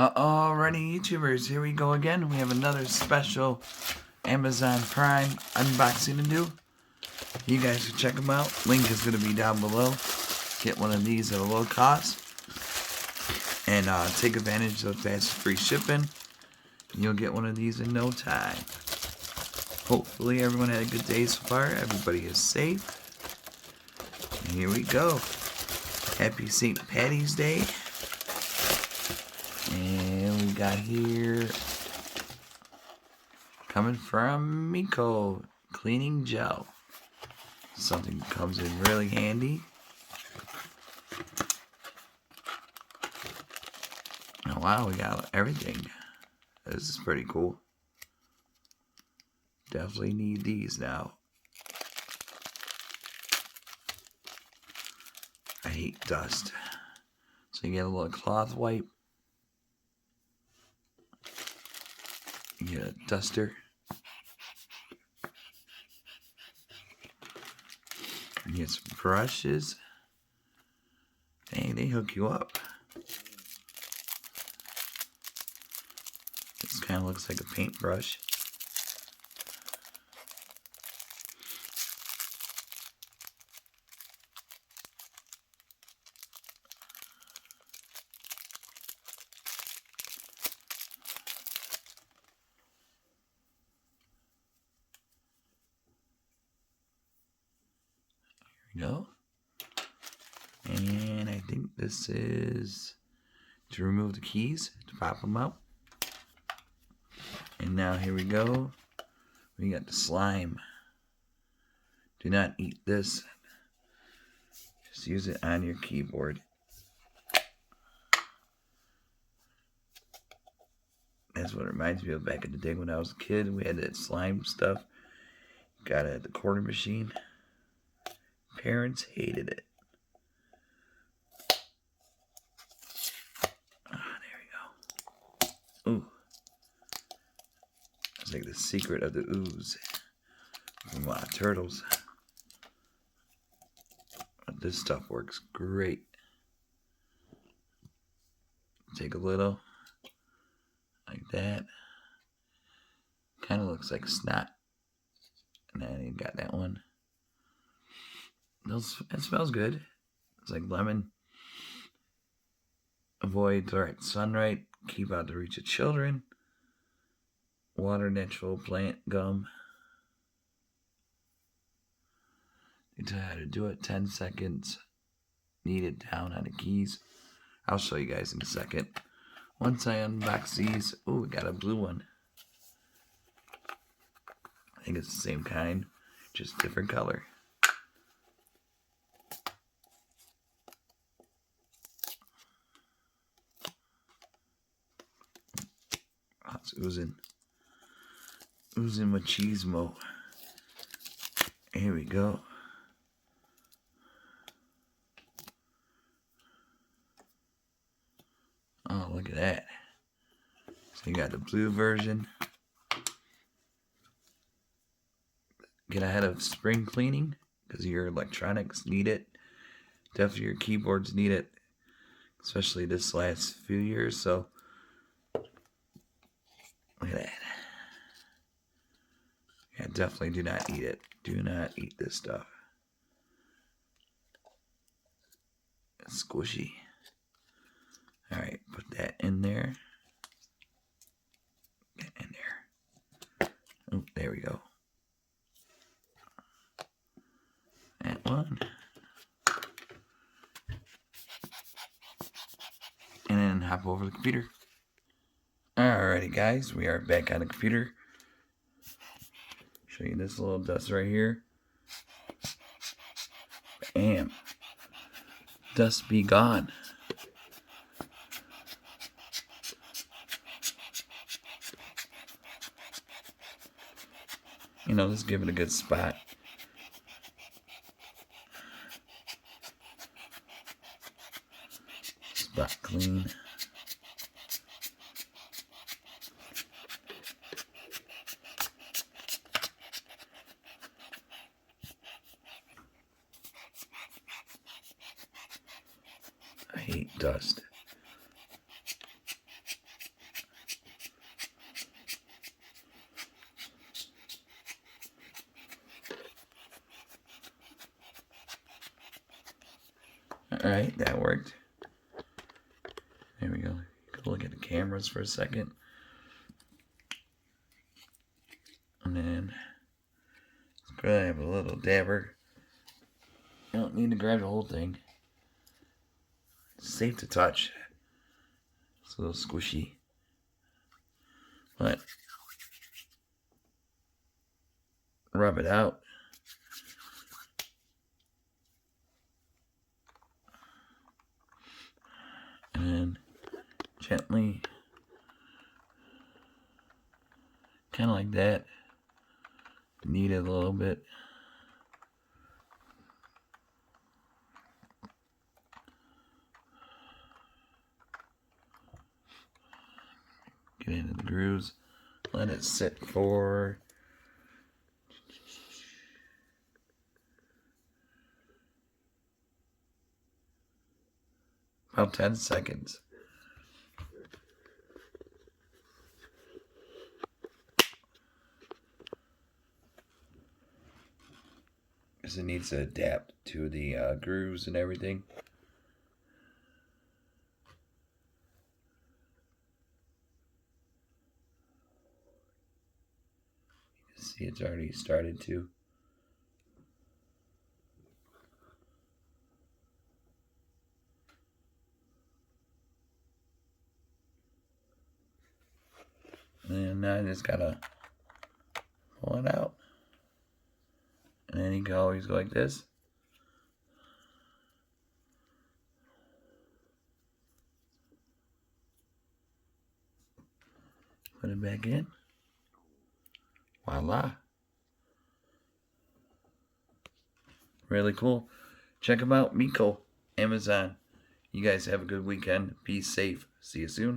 Alrighty, YouTubers, here we go again. We have another special Amazon Prime unboxing to do. You guys can check them out. Link is going to be down below. Get one of these at a low cost. And take advantage of fast free shipping. And you'll get one of these in no time. Hopefully everyone had a good day so far. Everybody is safe. And here we go. Happy St. Patty's Day. And we got here, coming from Meco, cleaning gel. Something that comes in really handy. Oh wow, we got everything. This is pretty cool. Definitely need these now. I hate dust. So you get a little cloth wipe. You get a duster. You get some brushes. Dang, they hook you up. This kind of looks like a paintbrush. Go. And I think this is to remove the keys, to pop them out. And now here we go. We got the slime. Do not eat this. Just use it on your keyboard. That's what it reminds me of back in the day when I was a kid. We had that slime stuff. Got it at the quarter machine. Parents hated it. Oh, there we go. Ooh. It's like the secret of the ooze from turtles. But this stuff works great. Take a little, like that. Kind of looks like snot. And then you got that one. It smells good. It's like lemon. Avoid direct sunlight. Keep out the reach of children. Water, natural plant gum. You tell you how to do it. 10 seconds. Needed down on the keys. I'll show you guys in a second. Once I unbox these. Ooh, we got a blue one. I think it's the same kind. Just different color. Oh, it's oozing. Oozing machismo. Here we go. Oh, look at that. So you got the blue version. Get ahead of spring cleaning because your electronics need it. Definitely your keyboards need it. Especially this last few years. So look at that. Yeah, definitely do not eat it. Do not eat this stuff. It's squishy. Alright, put that in there. Get in there. Oh, there we go. That one. And then hop over the computer. Alrighty guys, we are back on the computer. Show you this little dust right here. Bam. Dust be gone. You know, let's give it a good spot. Spot clean. I hate dust. Alright, that worked. There we go. Go look at the cameras for a second. And then grab a little dabber. You don't need to grab the whole thing. It's safe to touch. It's a little squishy. But rub it out. And then gently, kind of like that, knead it a little bit. Get into the grooves. Let it sit for about 10 seconds. Because it needs to adapt to the grooves and everything. You can see it's already started to. And now I just gotta pull it out. And then you can always go like this. Put it back in. Voila. Really cool. Check them out. Meco, Amazon. You guys have a good weekend. Be safe. See you soon.